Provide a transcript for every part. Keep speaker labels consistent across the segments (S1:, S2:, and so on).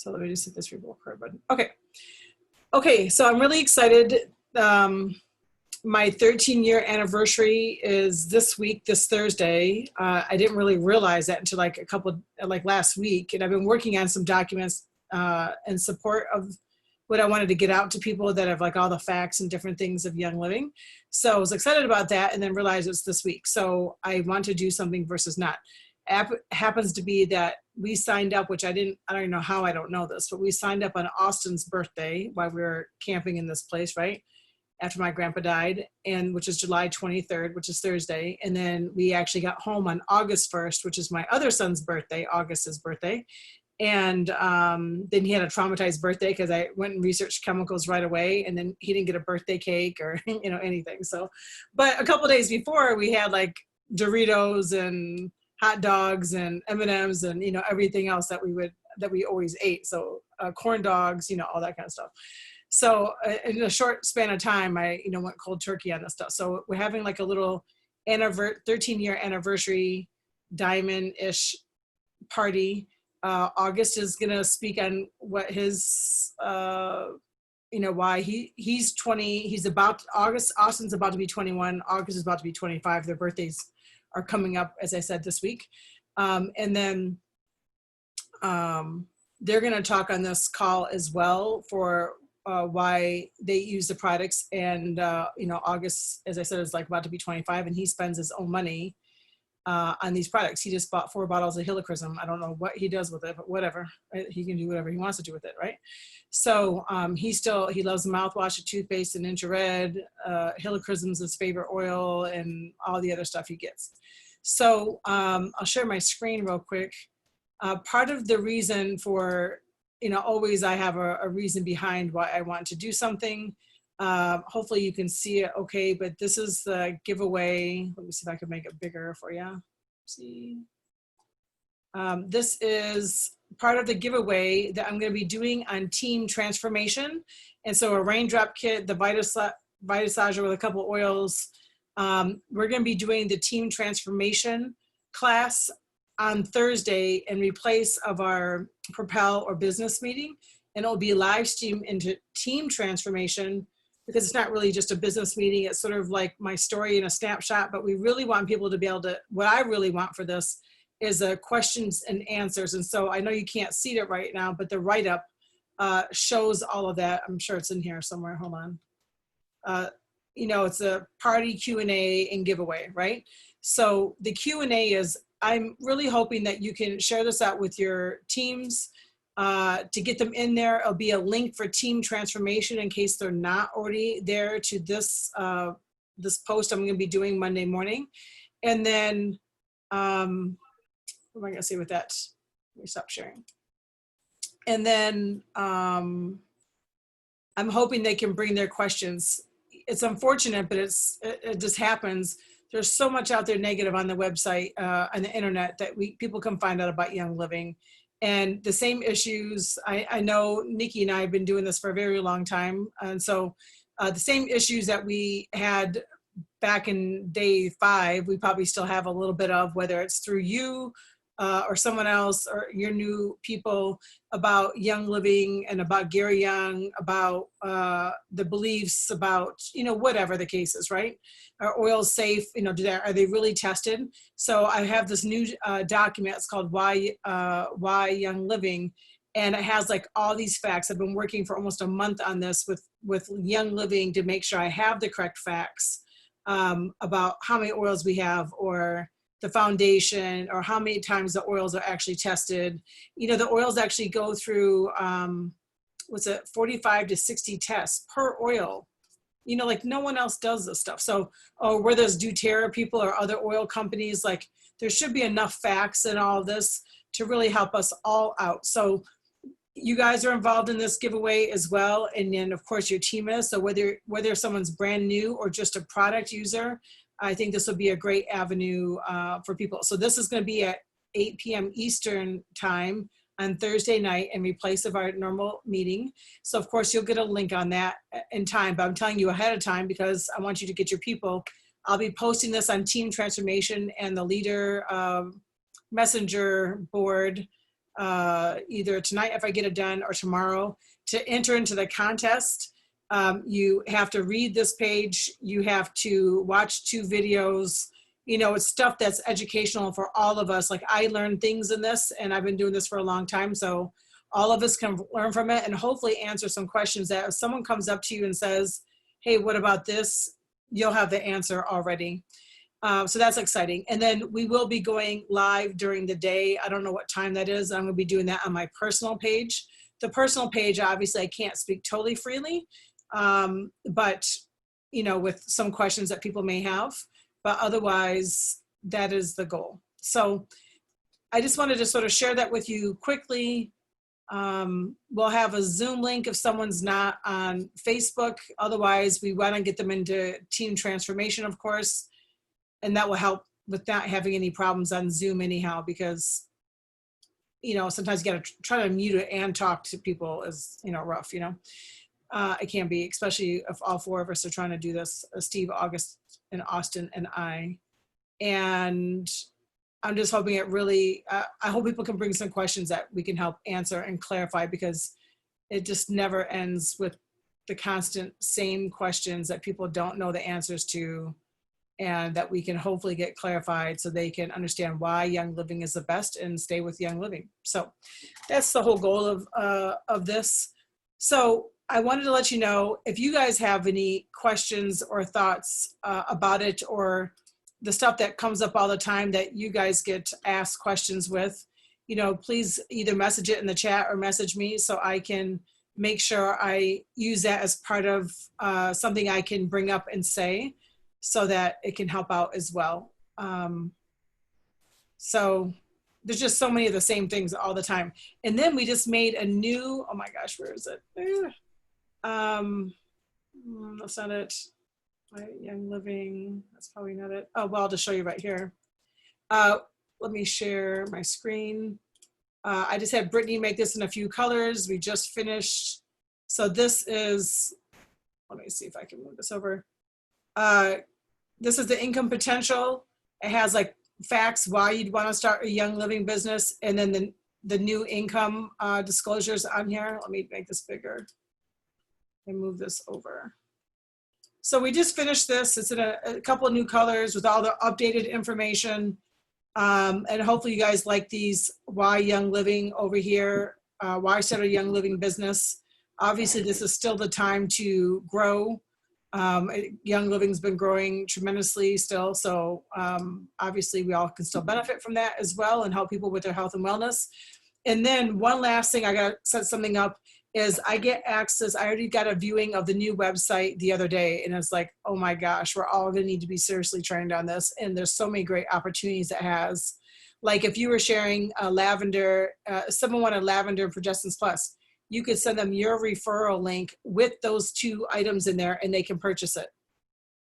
S1: So let me just hit this record button. Okay. Okay, so I'm really excited. My 13-year anniversary is this week, this Thursday. I didn't really realize that until like last week. And I've been working on some documents in support of what I wanted to get out to people that have like all the facts and different things of Young Living. So I was excited about that and then realized it's this week. So I want to do something versus not. Happens to be that we signed up, which I don't know how I don't know this, but we signed up on Austin's birthday while we were camping in this place, right? After my grandpa died, and which is July 23rd, which is Thursday. And then we actually got home on August 1st, which is my other son's birthday, August's birthday. And then he had a traumatized birthday because I went and researched chemicals right away, and then he didn't get a birthday cake or anything. So, but a couple of days before, we had like Doritos and hot dogs and M&Ms and everything else that we always ate. So corn dogs, all that kind of stuff. So in a short span of time, I went cold turkey on this stuff. So we're having like a little 13-year anniversary diamond-ish party. August is gonna speak on what his why he's 20. Austin's about to be 21. August is about to be 25. Their birthdays are coming up, as I said, this week. And then they're going to talk on this call as well for why they use the products. And, August, as I said, is like about to be 25, and he spends his own money on these products. He just bought 4 bottles of helichrysum. I don't know what he does with it, but whatever. He can do whatever he wants to do with it, right? So he loves mouthwash, and toothpaste, and infrared. Helichrysum's his favorite oil, and all the other stuff he gets. So I'll share my screen real quick. Part of the reason for, always I have a reason behind why I want to do something. Hopefully you can see it okay, but this is the giveaway. Let me see if I can make it bigger for you. See, this is part of the giveaway that I'm going to be doing on team transformation. And so a raindrop kit, the Vitasager with a couple oils. We're going to be doing the team transformation class on Thursday in replace of our Propel or business meeting. And it'll be live streamed into team transformation, because it's not really just a business meeting. It's sort of like my story in a snapshot, but we really want people to be able to, what I really want for this is questions and answers. And so I know you can't see it right now, but the write-up shows all of that. I'm sure it's in here somewhere. Hold on. It's a party Q&A and giveaway, right? So the Q&A is, I'm really hoping that you can share this out with your teams to get them in there. It'll be a link for team transformation in case they're not already there to this this post I'm going to be doing Monday morning. And then, what am I going to say with that? Let me stop sharing. And then I'm hoping they can bring their questions. It's unfortunate, but it just happens. There's so much out there negative on the website, on the internet, that people can find out about Young Living. And the same issues, I know Nikki and I have been doing this for a very long time. And so the same issues that we had back in day 5, we probably still have a little bit of, whether it's through you or someone else or your new people, about Young Living and about Gary Young, about the beliefs, about, whatever the case is, right? Are oils safe? Are they really tested? So I have this new document. It's called Why Young Living. And it has like all these facts. I've been working for almost a month on this with Young Living to make sure I have the correct facts about how many oils we have, or the foundation, or how many times the oils are actually tested. The oils actually go through, 45 to 60 tests per oil. Like no one else does this stuff. So, where there's doTERRA people or other oil companies, like there should be enough facts in all of this to really help us all out. So you guys are involved in this giveaway as well. And then of course your team is. So whether someone's brand new or just a product user, I think this will be a great avenue for people. So this is going to be at 8 p.m. Eastern time on Thursday night in replace of our normal meeting. So of course you'll get a link on that in time, but I'm telling you ahead of time because I want you to get your people. I'll be posting this on Team Transformation and the Leader Messenger board either tonight if I get it done or tomorrow. To enter into the contest, you have to read this page. You have to watch 2 videos. You know, it's stuff that's educational for all of us. Like, I learned things in this, and I've been doing this for a long time. So all of us can learn from it and hopefully answer some questions that if someone comes up to you and says, hey, what about this? You'll have the answer already. So that's exciting. And then we will be going live during the day. I don't know what time that is. I'm going to be doing that on my personal page. The personal page, obviously, I can't speak totally freely, but, you know, with some questions that people may have. But otherwise, that is the goal. So I just wanted to sort of share that with you quickly. We'll have a Zoom link if someone's not on Facebook. Otherwise, we want to get them into team transformation, of course. And that will help with not having any problems on Zoom anyhow, because, you know, sometimes you got to try to mute it and talk to people is, you know, rough, you know. It can be, especially if all 4 of us are trying to do this, Steve, August, and Austin, and I. And I'm just hoping it really, I hope people can bring some questions that we can help answer and clarify, because it just never ends with the constant same questions that people don't know the answers to, and that we can hopefully get clarified so they can understand why Young Living is the best and stay with Young Living. So that's the whole goal of this. So I wanted to let you know, if you guys have any questions or thoughts about it, or the stuff that comes up all the time that you guys get asked questions with, you know, please either message it in the chat or message me so I can make sure I use that as part of something I can bring up and say, so that it can help out as well. So there's just so many of the same things all the time. And then we just made a new, oh my gosh, where is it? That's not it. Young Living, that's probably not it. Oh, well, I'll just show you right here. Let me share my screen. I just had Brittany make this in a few colors. We just finished. So this is, let me see if I can move this over. This is the income potential. It has like facts why you'd want to start a Young Living business, and then the new income disclosures on here. Let me make this bigger and move this over. So we just finished this. It's in a couple of new colors with all the updated information. And hopefully you guys like these why Young Living over here, why start a Young Living business. Obviously, this is still the time to grow. Young Living's been growing tremendously still. So obviously we all can still benefit from that as well and help people with their health and wellness. And then one last thing, I got to set something up, is I get access. I already got a viewing of the new website the other day, and it's like, oh my gosh, we're all gonna need to be seriously trained on this. And there's so many great opportunities it has. Like if you were sharing a lavender, someone wanted lavender and Progestins Plus, you could send them your referral link with those 2 items in there and they can purchase it.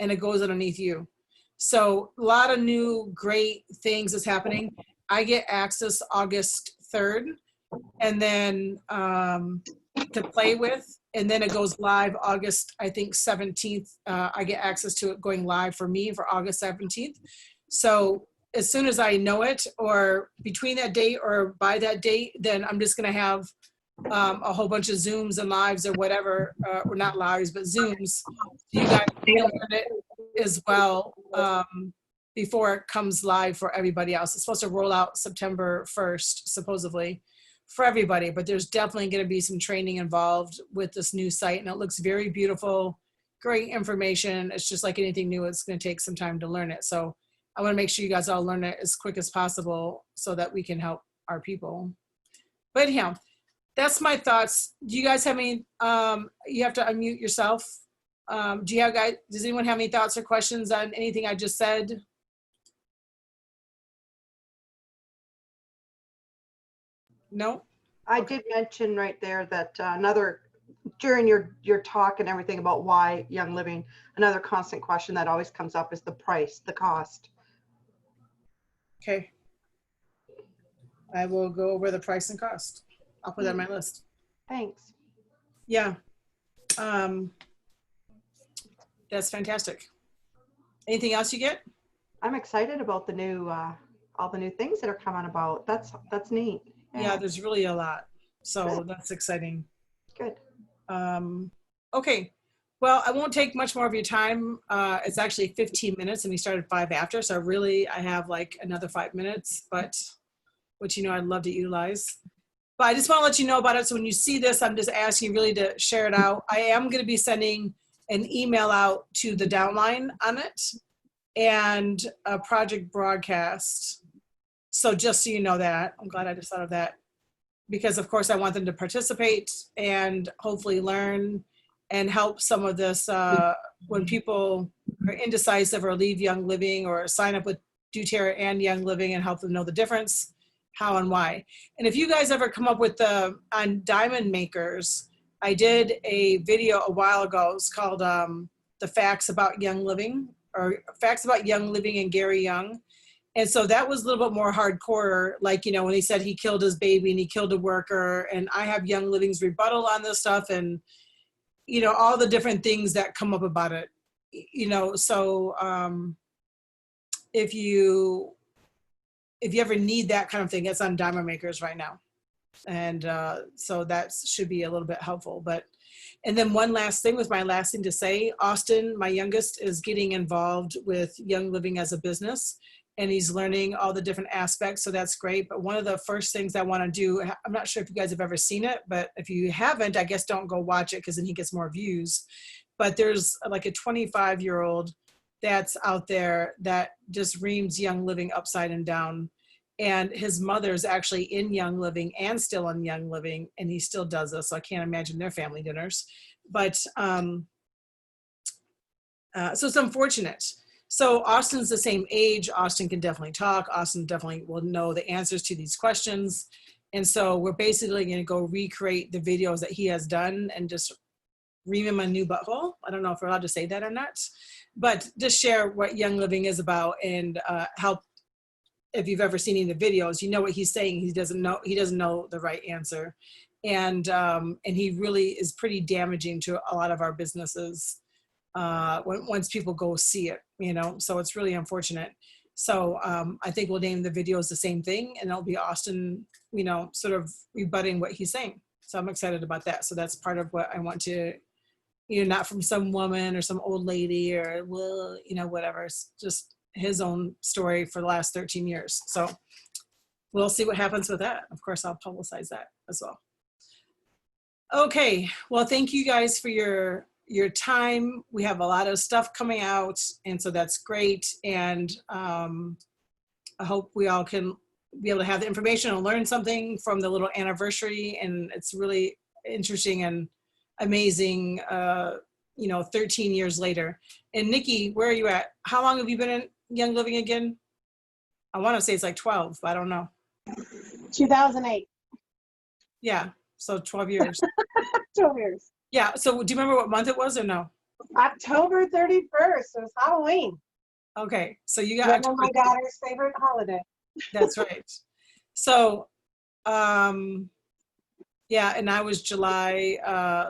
S1: And it goes underneath you. So a lot of new great things is happening. I get access August 3rd, and then to play with, and then it goes live August, I think 17th. I get access to it going live for me for August 17th. So as soon as I know it, or between that date or by that date, then I'm just gonna have a whole bunch of Zooms and lives or whatever, or not lives, but Zooms. You guys can learn it as well before it comes live for everybody else. It's supposed to roll out September 1st, supposedly, for everybody, but there's definitely going to be some training involved with this new site, and it looks very beautiful, great information. It's just like anything new, it's going to take some time to learn it. So I want to make sure you guys all learn it as quick as possible so that we can help our people. But anyhow, that's my thoughts. Do you guys have any, you have to unmute yourself. Does anyone have any thoughts or questions on anything I just said? No?
S2: I did mention right there that during your talk and everything about why Young Living, another constant question that always comes up is the price, the cost.
S1: Okay. I will go over the price and cost. I'll put that on my list.
S2: Thanks.
S1: Yeah. That's fantastic. Anything else you get?
S2: I'm excited about the new, all the new things that are coming about. That's neat.
S1: Yeah, there's really a lot. So
S2: Good.
S1: that's exciting.
S2: Good.
S1: Okay. Well, I won't take much more of your time. It's actually 15 minutes and we started 5 after. So really I have like another 5 minutes, but which, I'd love to utilize. But I just want to let you know about it. So when you see this, I'm just asking you really to share it out. I am going to be sending an email out to the downline on it and a project broadcast. So just so you know that, I'm glad I just thought of that. Because of course I want them to participate and hopefully learn and help some of this when people are indecisive or leave Young Living or sign up with doTERRA and Young Living and help them know the difference, how and why. And if you guys ever come up with on diamond makers, I did a video a while ago. It's called The Facts About Young Living, or Facts About Young Living and Gary Young. And so that was a little bit more hardcore, like, when he said he killed his baby and he killed a worker, and I have Young Living's rebuttal on this stuff and, all the different things that come up about it, so if you ever need that kind of thing, it's on Diamond Makers right now. And so that should be a little bit helpful. And then one last thing with my last thing to say, Austin, my youngest, is getting involved with Young Living as a business. And he's learning all the different aspects, so that's great. But one of the first things I want to do, I'm not sure if you guys have ever seen it, but if you haven't, I guess don't go watch it because then he gets more views. But there's like a 25-year-old that's out there that just reams Young Living upside and down. And his mother's actually in Young Living and still in Young Living, and he still does this, so I can't imagine their family dinners. But so it's unfortunate. So Austin's the same age. Austin can definitely talk. Austin definitely will know the answers to these questions. And so we're basically going to go recreate the videos that he has done and just ream him a new butthole. I don't know if we're allowed to say that or not, but just share what Young Living is about and help. If you've ever seen any of the videos, you know what he's saying. He doesn't know the right answer. And he really is pretty damaging to a lot of our businesses once people go see it, so it's really unfortunate. So I think we'll name the videos the same thing, and it'll be Austin, sort of rebutting what he's saying. So I'm excited about that. So that's part of what I want to, not from some woman or some old lady or, whatever. It's just his own story for the last 13 years. So we'll see what happens with that. Of course, I'll publicize that as well. Okay. Well, thank you guys for your time. We have a lot of stuff coming out, and so that's great. And I hope we all can be able to have the information and learn something from the little anniversary. And it's really interesting and amazing, 13 years later. And Nikki, where are you at? How long have you been in Young Living again? I want to say it's like 12, but I don't know.
S3: 2008.
S1: Yeah, so 12 years.
S3: 12 years.
S1: Yeah, so do you remember what month it was or no?
S3: October 31st. It was Halloween.
S1: Okay, so you got
S3: One of my daughter's favorite holiday.
S1: That's right. So, yeah, and I was July,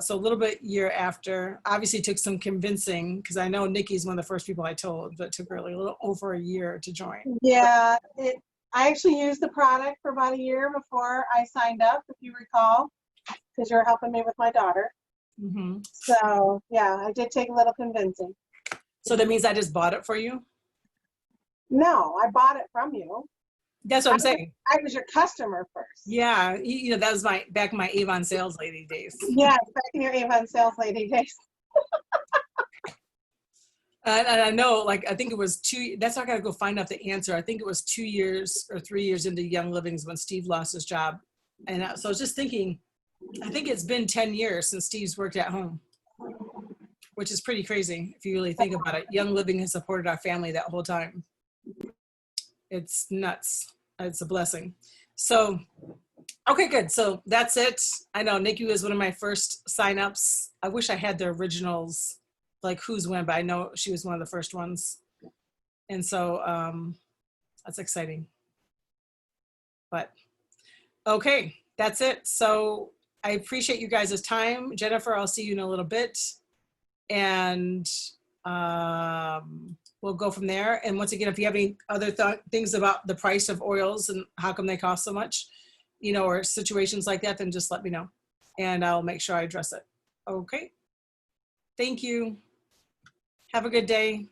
S1: so a little bit year after. Obviously took some convincing because I know Nikki's one of the first people I told, but it took her a little over a year to join.
S3: Yeah, I actually used the product for about a year before I signed up, if you recall, because you were helping me with my daughter.
S1: Mm-hmm.
S3: So, yeah, I did take a little convincing.
S1: So that means I just bought it for you?
S3: No, I bought it from you.
S1: That's what I'm saying.
S3: I was your customer first.
S1: Yeah, that was back in my Avon sales lady days.
S3: Yeah, back in your Avon sales lady days.
S1: And I know, I think it was that's not going to go find out the answer. I think it was 2 years or 3 years into Young Living's when Steve lost his job. And so I was just thinking, I think it's been 10 years since Steve's worked at home, which is pretty crazy if you really think about it. Young Living has supported our family that whole time. It's nuts. It's a blessing. So, okay, good. So that's it. I know Nikki was one of my first signups. I wish I had the originals, like who's when, but I know she was one of the first ones. And so that's exciting. But okay, that's it. So I appreciate you guys' time. Jennifer, I'll see you in a little bit. And we'll go from there. And once again, if you have any other things about the price of oils and how come they cost so much, you know, or situations like that, then just let me know and I'll make sure I address it. Okay. Thank you. Have a good day.